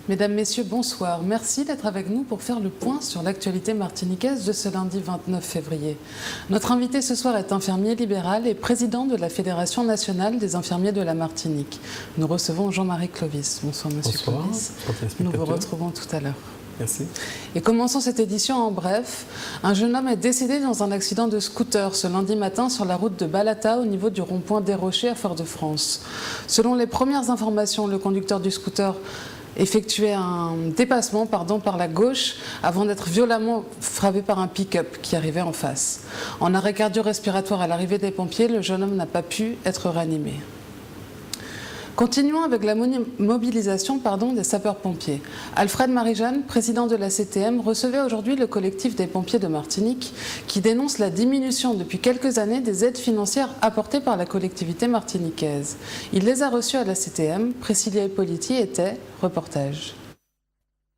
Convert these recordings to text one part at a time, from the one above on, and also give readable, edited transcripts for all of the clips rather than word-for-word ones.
Mesdames, Messieurs, bonsoir. Merci d'être avec nous pour faire le point sur l'actualité martiniquaise de ce lundi 29 février. Notre invité ce soir est infirmier libéral et président de la Fédération nationale des infirmiers de la Martinique. Nous recevons Jean-Marie Clovis. Bonsoir, Monsieur Clovis. Nous vous retrouvons tout à l'heure. Merci. Et commençons cette édition en bref. Un jeune homme est décédé dans un accident de scooter ce lundi matin sur la route de Balata au niveau du rond-point des Rochers à Fort-de-France. Selon les premières informations, le conducteur du scooter effectuait un dépassement par la gauche avant d'être violemment frappé par un pick-up qui arrivait en face. En arrêt cardio-respiratoire à l'arrivée des pompiers, le jeune homme n'a pas pu être réanimé. Continuons avec la mobilisation des sapeurs-pompiers. Alfred Marie-Jeanne, président de la CTM, recevait aujourd'hui le collectif des pompiers de Martinique qui dénonce la diminution depuis quelques années des aides financières apportées par la collectivité martiniquaise. Il les a reçus à la CTM. Priscilla Hippolyti était reportage.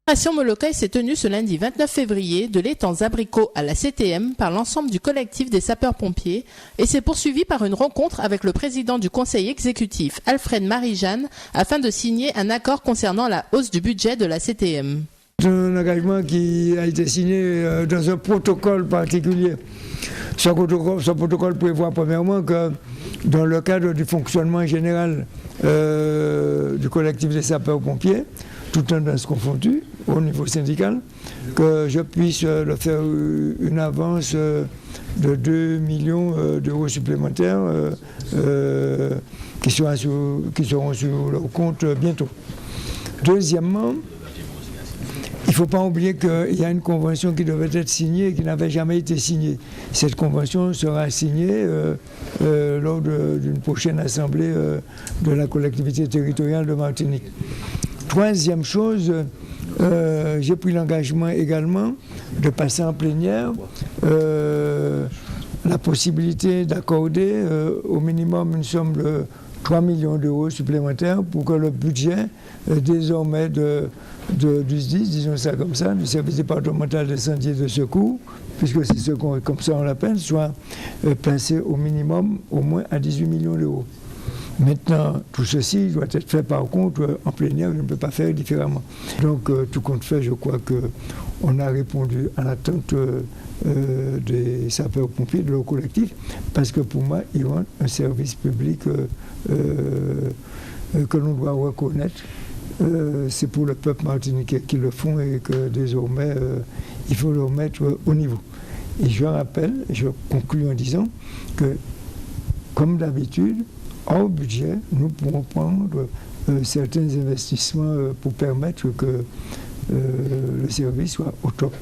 L'opération Molokai s'est tenue ce lundi 29 février de l'étang Zabrico à la CTM par l'ensemble du collectif des sapeurs-pompiers et s'est poursuivie par une rencontre avec le président du conseil exécutif, Alfred Marie-Jeanne, afin de signer un accord concernant la hausse du budget de la CTM. C'est un engagement qui a été signé dans un protocole particulier. Ce protocole prévoit premièrement que dans le cadre du fonctionnement général du collectif des sapeurs-pompiers, tout tendances confondues au niveau syndical, que je puisse leur faire une avance de 2 millions d'euros supplémentaires qui seront sur leur compte bientôt. Deuxièmement, il ne faut pas oublier qu'il y a une convention qui devait être signée et qui n'avait jamais été signée. Cette convention sera signée lors d'une prochaine assemblée de la collectivité territoriale de Martinique. Troisième chose, j'ai pris l'engagement également de passer en plénière la possibilité d'accorder au minimum une somme de 3 millions d'euros supplémentaires pour que le budget désormais du SDIS, disons ça comme ça, du service départemental d'incendie et de secours, puisque c'est comme ça on l'appelle, soit placé au minimum au moins à 18 millions d'euros. Maintenant, tout ceci doit être fait par contre en plénière, je ne peux pas faire différemment. Donc, tout compte fait, je crois qu'on a répondu à l'attente des sapeurs-pompiers, de leur collectif, parce que pour moi, ils rendent un service public que l'on doit reconnaître. C'est pour le peuple martiniquais qu'ils le font et que désormais, il faut le mettre au niveau. Et je rappelle, je conclue en disant que, comme d'habitude, hors budget, nous pourrons prendre certains investissements pour permettre que le service soit au top.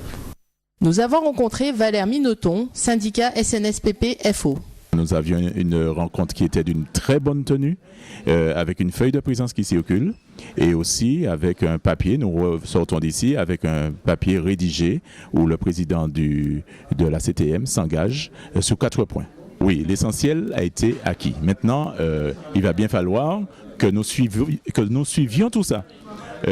Nous avons rencontré Valère Minoton, syndicat SNSPP-FO. Nous avions une rencontre qui était d'une très bonne tenue, avec une feuille de présence qui circule et aussi avec un papier, nous sortons d'ici avec un papier rédigé où le président de la CTM s'engage sur 4 points. Oui, l'essentiel a été acquis. Maintenant, il va bien falloir que nous suivions tout ça.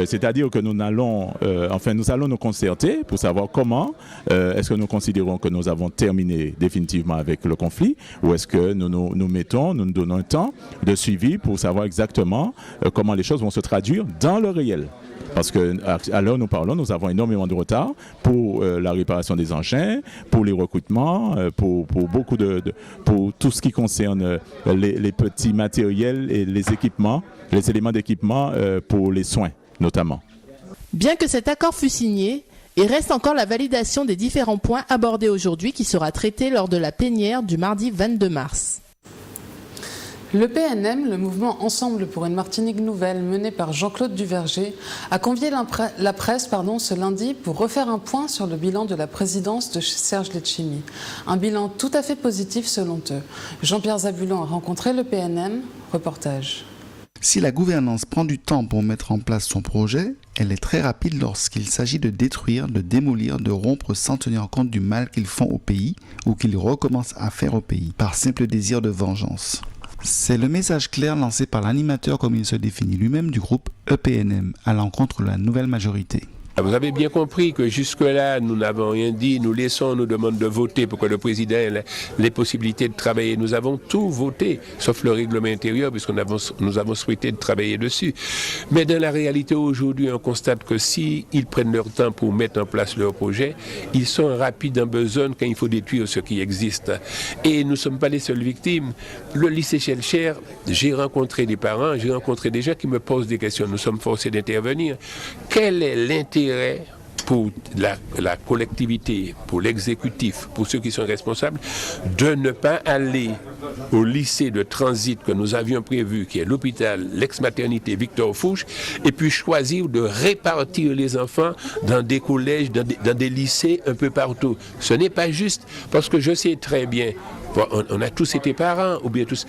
C'est-à-dire que nous allons nous concerter pour savoir comment est-ce que nous considérons que nous avons terminé définitivement avec le conflit ou est-ce que nous nous donnons un temps de suivi pour savoir exactement comment les choses vont se traduire dans le réel. Parce qu'à l'heure où nous parlons, nous avons énormément de retard pour la réparation des engins, pour les recrutements, pour pour tout ce qui concerne les petits matériels et les équipements, les éléments d'équipement pour les soins notamment. Bien que cet accord fût signé, il reste encore la validation des différents points abordés aujourd'hui qui sera traité lors de la plénière du mardi 22 mars. Le PNM, le mouvement Ensemble pour une Martinique nouvelle mené par Jean-Claude Duverger, a convié la presse ce lundi pour refaire un point sur le bilan de la présidence de Serge Letchimy. Un bilan tout à fait positif selon eux. Jean-Pierre Zabulon a rencontré le PNM. Reportage. Si la gouvernance prend du temps pour mettre en place son projet, elle est très rapide lorsqu'il s'agit de détruire, de démolir, de rompre sans tenir compte du mal qu'ils font au pays ou qu'ils recommencent à faire au pays, par simple désir de vengeance. C'est le message clair lancé par l'animateur comme il se définit lui-même du groupe EPNM à l'encontre de la nouvelle majorité. Vous avez bien compris que jusque-là, nous n'avons rien dit. Nous demande de voter pour que le président ait les possibilités de travailler. Nous avons tout voté, sauf le règlement intérieur, puisque nous avons souhaité de travailler dessus. Mais dans la réalité, aujourd'hui, on constate que s'ils prennent leur temps pour mettre en place leur projet, ils sont rapides en besogne quand il faut détruire ce qui existe. Et nous ne sommes pas les seules victimes. Le lycée Schellcher, j'ai rencontré des parents, j'ai rencontré des gens qui me posent des questions. Nous sommes forcés d'intervenir. Quel est l'intérêt pour la collectivité, pour l'exécutif, pour ceux qui sont responsables, de ne pas aller au lycée de transit que nous avions prévu, qui est l'hôpital, l'ex-maternité Victor Fouche, et puis choisir de répartir les enfants dans des collèges, dans des lycées un peu partout. Ce n'est pas juste, parce que je sais très bien, on a tous été parents, ou bien tous.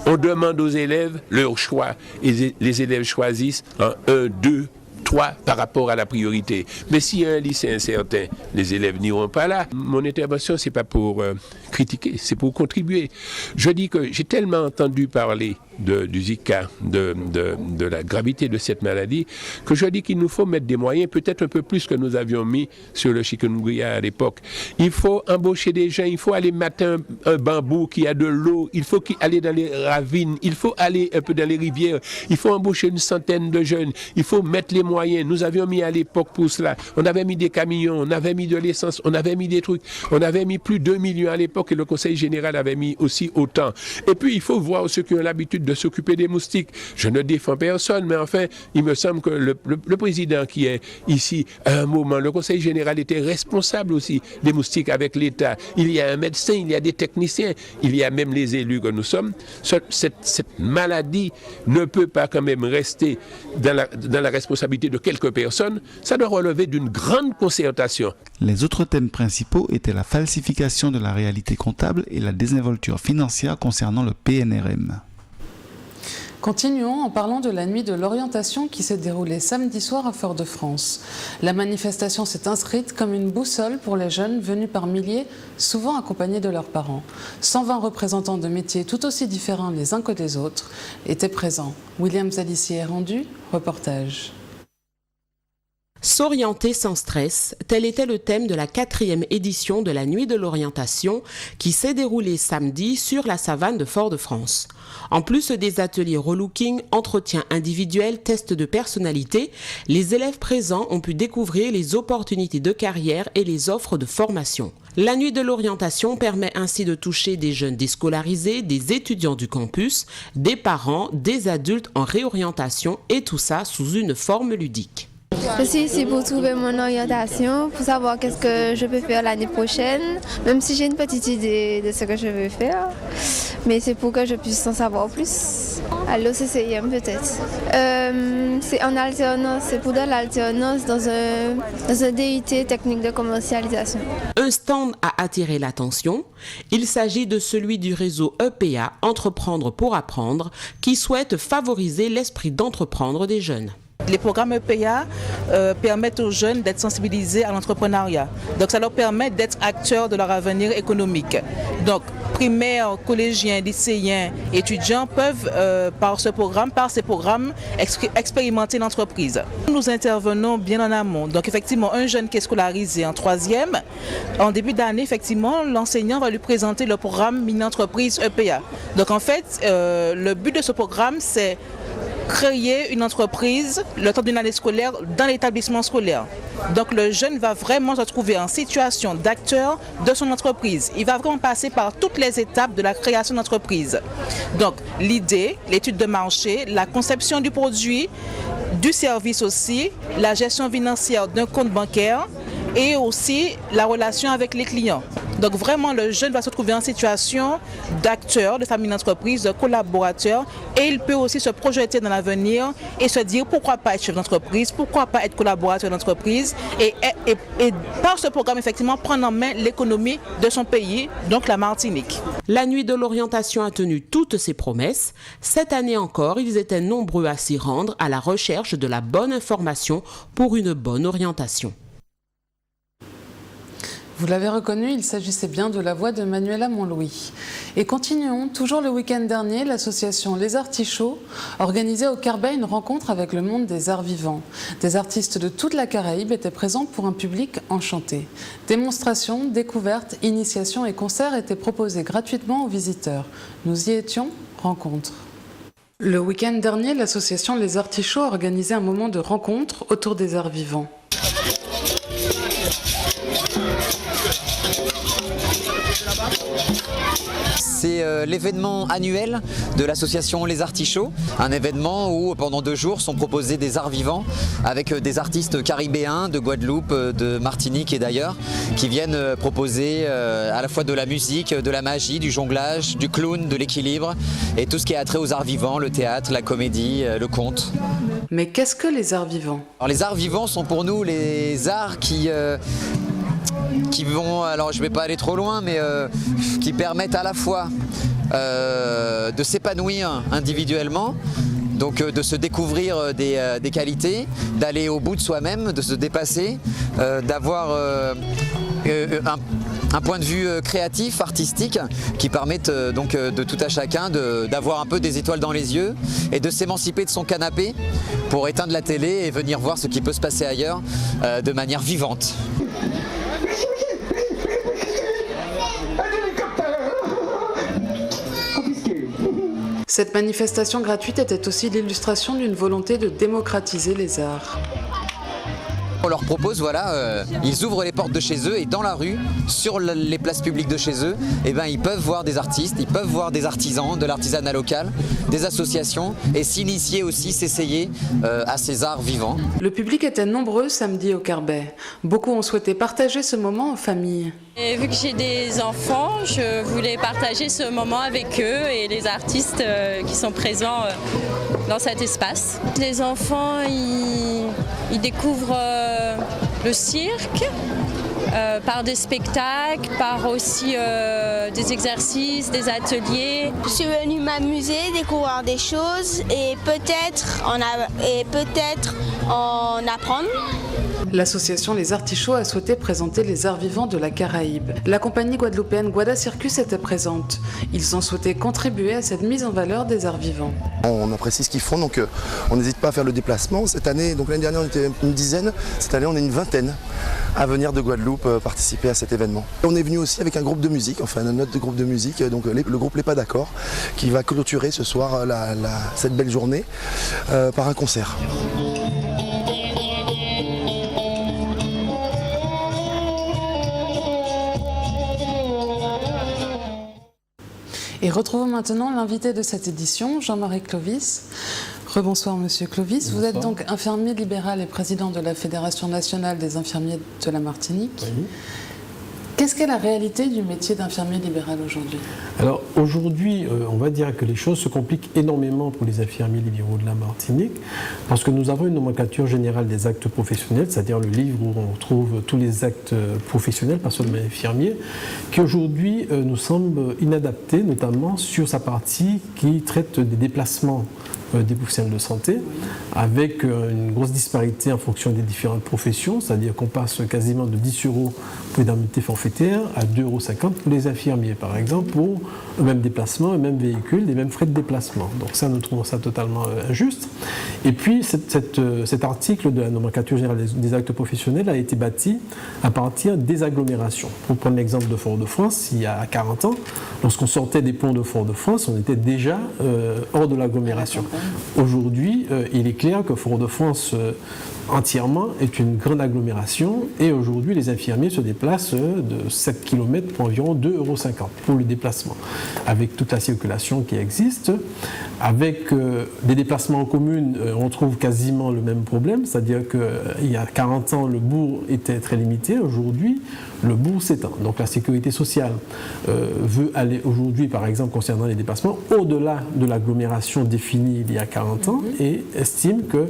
On demande aux élèves leur choix, et les élèves choisissent en 1, 2, 3 par rapport à la priorité. Mais s'il y a un lycée incertain, les élèves n'iront pas là. Mon intervention, ce n'est pas pour critiquer, c'est pour contribuer. Je dis que j'ai tellement entendu parler du Zika, de la gravité de cette maladie, que je dis qu'il nous faut mettre des moyens, peut-être un peu plus que nous avions mis sur le chikungunya à l'époque. Il faut embaucher des gens, il faut aller matin un bambou qui a de l'eau, il faut aller dans les ravines, il faut aller un peu dans les rivières, il faut embaucher une centaine de jeunes, il faut mettre les moyens. Nous avions mis à l'époque pour cela, on avait mis des camions, on avait mis de l'essence, on avait mis des trucs, on avait mis plus de 2 millions à l'époque et le Conseil général avait mis aussi autant. Et puis il faut voir ceux qui ont l'habitude de s'occuper des moustiques. Je ne défends personne, mais enfin, il me semble que le président qui est ici, à un moment, le Conseil général était responsable aussi des moustiques avec l'État. Il y a un médecin, il y a des techniciens, il y a même les élus que nous sommes. Cette maladie ne peut pas quand même rester dans la responsabilité de quelques personnes. Ça doit relever d'une grande concertation. Les autres thèmes principaux étaient la falsification de la réalité comptable et la désinvolture financière concernant le PNRM. Continuons en parlant de la nuit de l'orientation qui s'est déroulée samedi soir à Fort-de-France. La manifestation s'est inscrite comme une boussole pour les jeunes venus par milliers, souvent accompagnés de leurs parents. 120 représentants de métiers tout aussi différents les uns que les autres étaient présents. William Zalissier est rendu, reportage. S'orienter sans stress, tel était le thème de la 4e édition de la Nuit de l'orientation qui s'est déroulée samedi sur la savane de Fort-de-France. En plus des ateliers relooking, entretien individuel, tests de personnalité, les élèves présents ont pu découvrir les opportunités de carrière et les offres de formation. La Nuit de l'orientation permet ainsi de toucher des jeunes déscolarisés, des étudiants du campus, des parents, des adultes en réorientation et tout ça sous une forme ludique. Je suis ici pour trouver mon orientation, pour savoir qu'est-ce que je peux faire l'année prochaine, même si j'ai une petite idée de ce que je veux faire. Mais c'est pour que je puisse en savoir plus. À l'OCCIM peut-être. C'est en alternance, c'est pour de l'alternance dans un DUT technique de commercialisation. Un stand a attiré l'attention. Il s'agit de celui du réseau EPA, Entreprendre pour apprendre, qui souhaite favoriser l'esprit d'entreprendre des jeunes. Les programmes EPA permettent aux jeunes d'être sensibilisés à l'entrepreneuriat. Donc ça leur permet d'être acteurs de leur avenir économique. Donc primaires, collégiens, lycéens, étudiants peuvent par ces programmes expérimenter l'entreprise. Nous intervenons bien en amont. Donc effectivement, un jeune qui est scolarisé en 3e, en début d'année, effectivement, l'enseignant va lui présenter le programme mini-entreprise EPA. Donc en fait, le but de ce programme, c'est créer une entreprise le temps d'une année scolaire dans l'établissement scolaire. Donc le jeune va vraiment se trouver en situation d'acteur de son entreprise. Il va vraiment passer par toutes les étapes de la création d'entreprise. Donc l'idée, l'étude de marché, la conception du produit, du service aussi, la gestion financière d'un compte bancaire et aussi la relation avec les clients. Donc vraiment, le jeune va se trouver en situation d'acteur, de famille d'entreprise, de collaborateur, et il peut aussi se projeter dans l'avenir et se dire pourquoi pas être chef d'entreprise, pourquoi pas être collaborateur d'entreprise, et par ce programme, effectivement, prendre en main l'économie de son pays, donc la Martinique. La Nuit de l'orientation a tenu toutes ses promesses. Cette année encore, ils étaient nombreux à s'y rendre à la recherche de la bonne information pour une bonne orientation. Vous l'avez reconnu, il s'agissait bien de la voix de Manuela Montlouis. Et continuons, toujours le week-end dernier, l'association Les Artichauts organisait au Carbet une rencontre avec le monde des arts vivants. Des artistes de toute la Caraïbe étaient présents pour un public enchanté. Démonstrations, découvertes, initiations et concerts étaient proposés gratuitement aux visiteurs. Nous y étions, rencontre. Le week-end dernier, l'association Les Artichauts organisait un moment de rencontre autour des arts vivants. C'est l'événement annuel de l'association Les Artichauts, un événement où pendant 2 jours sont proposés des arts vivants avec des artistes caribéens de Guadeloupe, de Martinique et d'ailleurs qui viennent proposer à la fois de la musique, de la magie, du jonglage, du clown, de l'équilibre et tout ce qui est attrait aux arts vivants, le théâtre, la comédie, le conte. Mais qu'est-ce que les arts vivants ? Alors, les arts vivants sont pour nous les arts qui vont, alors je ne vais pas aller trop loin, mais qui permettent à la fois de s'épanouir individuellement, donc de se découvrir des qualités, d'aller au bout de soi-même, de se dépasser, d'avoir un point de vue créatif, artistique, qui permettent donc de tout à chacun d'avoir un peu des étoiles dans les yeux et de s'émanciper de son canapé pour éteindre la télé et venir voir ce qui peut se passer ailleurs de manière vivante. Cette manifestation gratuite était aussi l'illustration d'une volonté de démocratiser les arts. On leur propose, voilà, ils ouvrent les portes de chez eux et dans la rue, sur les places publiques de chez eux, eh ben, ils peuvent voir des artistes, ils peuvent voir des artisans, de l'artisanat local, des associations et s'initier aussi, s'essayer à ces arts vivants. Le public était nombreux samedi au Carbet. Beaucoup ont souhaité partager ce moment en famille. Et vu que j'ai des enfants, je voulais partager ce moment avec eux et les artistes qui sont présents dans cet espace. Les enfants, ils découvrent le cirque par des spectacles, par aussi des exercices, des ateliers. Je suis venue m'amuser, découvrir des choses et peut-être en apprendre. L'association Les Artichauts a souhaité présenter les arts vivants de la Caraïbe. La compagnie guadeloupéenne Guada Circus était présente. Ils ont souhaité contribuer à cette mise en valeur des arts vivants. On apprécie ce qu'ils font, donc on n'hésite pas à faire le déplacement. Cette année, donc l'année dernière on était une dizaine, cette année on est une vingtaine à venir de Guadeloupe participer à cet événement. On est venu aussi avec un groupe de musique, enfin notre groupe de musique, donc le groupe Les Pas D'accord, qui va clôturer ce soir cette belle journée par un concert. Et retrouvons maintenant l'invité de cette édition, Jean-Marie Clovis. Rebonsoir Monsieur Clovis, bonsoir. Vous êtes donc infirmier libéral et président de la Fédération nationale des infirmiers de la Martinique. Oui. Qu'est-ce qu'est la réalité du métier d'infirmier libéral aujourd'hui ? Alors aujourd'hui, on va dire que les choses se compliquent énormément pour les infirmiers libéraux de la Martinique parce que nous avons une nomenclature générale des actes professionnels, c'est-à-dire le livre où on trouve tous les actes professionnels, pas seulement infirmiers, qui aujourd'hui nous semble inadapté, notamment sur sa partie qui traite des déplacements des professionnels de santé, avec une grosse disparité en fonction des différentes professions, c'est-à-dire qu'on passe quasiment de 10 € pour les indemnités forfaitaires à 2,50 € pour les infirmiers, par exemple, pour le même déplacement, le même véhicule, les mêmes frais de déplacement. Donc ça, nous trouvons ça totalement injuste. Et puis, cet article de la nomenclature générale des actes professionnels a été bâti à partir des agglomérations. Pour prendre l'exemple de Fort-de-France, il y a 40 ans, lorsqu'on sortait des ponts de Fort-de-France, on était déjà hors de l'agglomération. Aujourd'hui, il est clair que Fort-de-France entièrement est une grande agglomération et aujourd'hui les infirmiers se déplacent de 7 km pour environ 2,50 € pour le déplacement, avec toute la circulation qui existe. Avec des déplacements en commune, on trouve quasiment le même problème, c'est-à-dire qu'il y a 40 ans, le bourg était très limité. Aujourd'hui, le bourg s'étend. Donc la sécurité sociale veut aller aujourd'hui, par exemple, concernant les déplacements, au-delà de l'agglomération définie il y a 40 ans et estime que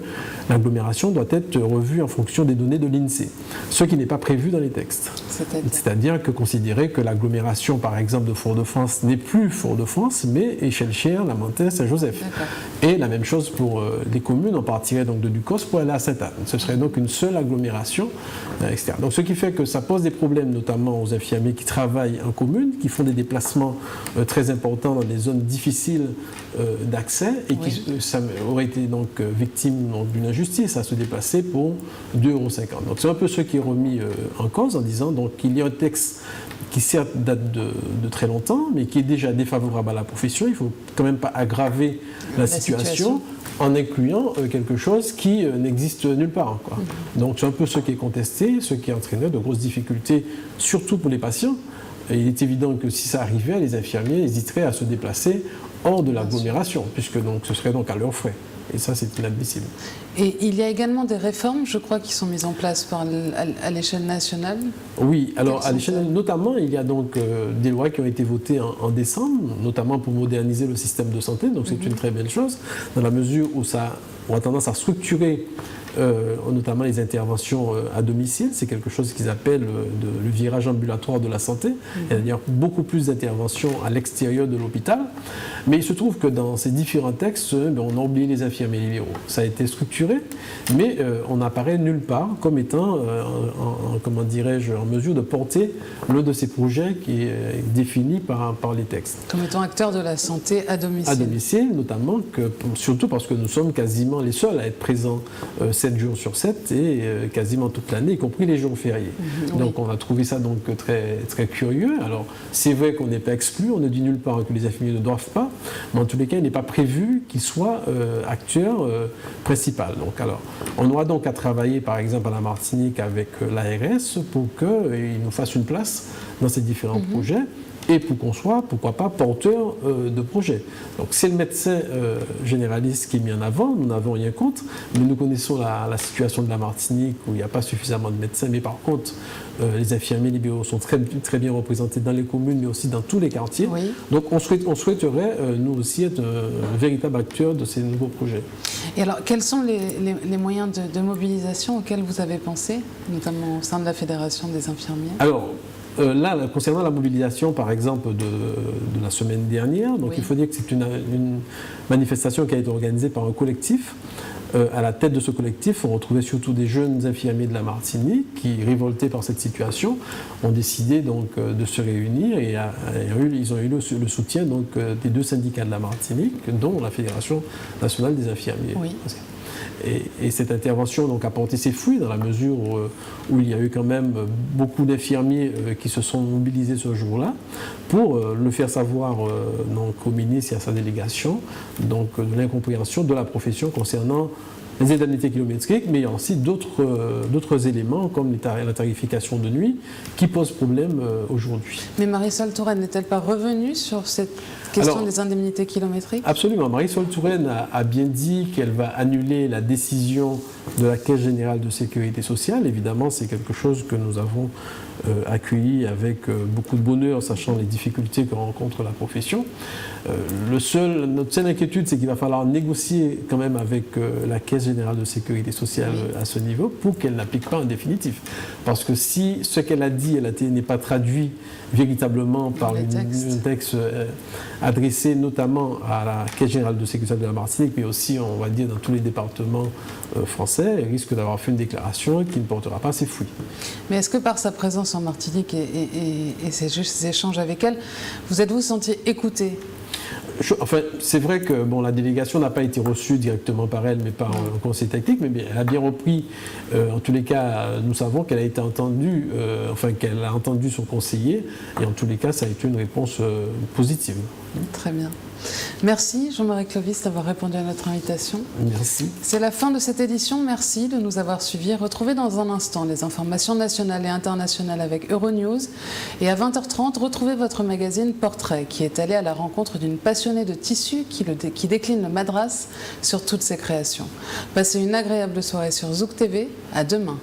l'agglomération doit être revue en fonction des données de l'INSEE, ce qui n'est pas prévu dans les textes. C'est-à-dire que considérer que l'agglomération, par exemple, de Fort-de-France n'est plus Fort-de-France, mais Échelle-Chère, Lamentin, Saint-Joseph. Et la même chose pour les communes, on partirait donc de Ducos pour aller à Sainte-Anne. Ce serait donc une seule agglomération externe. Donc ce qui fait que ça pose des problèmes problème notamment aux infirmiers qui travaillent en commune, qui font des déplacements très importants dans des zones difficiles d'accès et qui auraient été donc victimes d'une injustice à se déplacer pour 2,50 €. Donc c'est un peu ce qui est remis en cause en disant qu'il y a un texte qui certes date de très longtemps, mais qui est déjà défavorable à la profession. Il ne faut quand même pas aggraver la situation en incluant quelque chose qui n'existe nulle part, quoi. Donc c'est un peu ce qui est contesté, ce qui entraînait de grosses difficultés, surtout pour les patients. Et il est évident que si ça arrivait, les infirmiers hésiteraient à se déplacer hors de l'agglomération, puisque ce serait donc à leurs frais. Et ça, c'est inadmissible. Et il y a également des réformes, je crois, qui sont mises en place à l'échelle nationale. Oui, alors à l'échelle, notamment, il y a donc des lois qui ont été votées en décembre, notamment pour moderniser le système de santé. Donc c'est une très belle chose, dans la mesure où ça a tendance à structurer notamment les interventions à domicile. C'est quelque chose qu'ils appellent le virage ambulatoire de la santé. Il y a d'ailleurs beaucoup plus d'interventions à l'extérieur de l'hôpital. Mais il se trouve que dans ces différents textes, on a oublié les infirmiers libéraux. Ça a été structuré, mais on n'apparaît nulle part comme étant, comment dirais-je, en mesure de porter l'un de ces projets qui est défini par les textes. Comme étant acteur de la santé à domicile. À domicile, notamment, surtout parce que nous sommes quasiment les seuls à être présents 7 jours sur 7 et quasiment toute l'année, y compris les jours fériés. Donc on a trouvé ça donc très, très curieux. Alors c'est vrai qu'on n'est pas exclu, on ne dit nulle part que les infirmiers ne doivent pas, mais en tous les cas, il n'est pas prévu qu'ils soient acteurs principal. Donc alors, on aura donc à travailler par exemple à la Martinique avec l'ARS pour qu'ils nous fassent une place dans ces différents projets. Et pour qu'on soit, pourquoi pas, porteur de projet. Donc c'est le médecin généraliste qui est mis en avant, nous n'avons rien contre, mais nous connaissons la situation de la Martinique où il n'y a pas suffisamment de médecins, mais par contre, les infirmiers libéraux sont très, très bien représentés dans les communes, mais aussi dans tous les quartiers. Oui. Donc on souhaiterait, nous aussi, être un véritable acteur de ces nouveaux projets. Et alors, quels sont les moyens de mobilisation auxquels vous avez pensé, notamment au sein de la Fédération des infirmiers ? Alors, là, concernant la mobilisation, par exemple, de la semaine dernière, donc il faut dire que c'est une manifestation qui a été organisée par un collectif. À la tête de ce collectif, on retrouvait surtout des jeunes infirmiers de la Martinique qui, révoltés par cette situation, ont décidé donc de se réunir et ils ont eu le soutien donc, des 2 syndicats de la Martinique, dont la Fédération nationale des infirmiers. Oui. Et cette intervention donc, a porté ses fruits dans la mesure où il y a eu quand même beaucoup d'infirmiers qui se sont mobilisés ce jour-là pour le faire savoir donc, au ministre et à sa délégation donc, de l'incompréhension de la profession concernant les indemnités kilométriques, mais il y a aussi d'autres éléments comme la tarification de nuit qui posent problème aujourd'hui. Mais Marisol Touraine n'est-elle pas revenue sur cette question des indemnités kilométriques ? Absolument. Marisol Touraine a bien dit qu'elle va annuler la décision de la Caisse générale de sécurité sociale. Évidemment, c'est quelque chose que nous avons accueilli avec beaucoup de bonheur, sachant les difficultés que rencontre la profession. Notre seule inquiétude, c'est qu'il va falloir négocier quand même avec la Caisse générale de sécurité sociale à ce niveau pour qu'elle n'applique pas en définitif. Parce que si ce qu'elle a dit n'est pas traduit véritablement par un texte adressé notamment à la Caisse générale de sécurité sociale de la Martinique, mais aussi, on va dire, dans tous les départements français, elle risque d'avoir fait une déclaration qui ne portera pas ses fruits. Mais est-ce que par sa présence en Martinique et ces échanges avec elle, vous êtes-vous senti écouté ? Enfin, c'est vrai que la délégation n'a pas été reçue directement par elle, mais par un conseil technique, mais elle a bien repris. En tous les cas, nous savons qu'elle a été entendue, qu'elle a entendu son conseiller, et en tous les cas, ça a été une réponse positive. Très bien. Merci Jean-Marie Clovis d'avoir répondu à notre invitation. Merci. C'est la fin de cette édition. Merci de nous avoir suivis. Retrouvez dans un instant les informations nationales et internationales avec Euronews. Et à 20h30, retrouvez votre magazine Portrait qui est allé à la rencontre d'une passionnée de tissu qui décline le madras sur toutes ses créations. Passez une agréable soirée sur Zouk TV. À demain.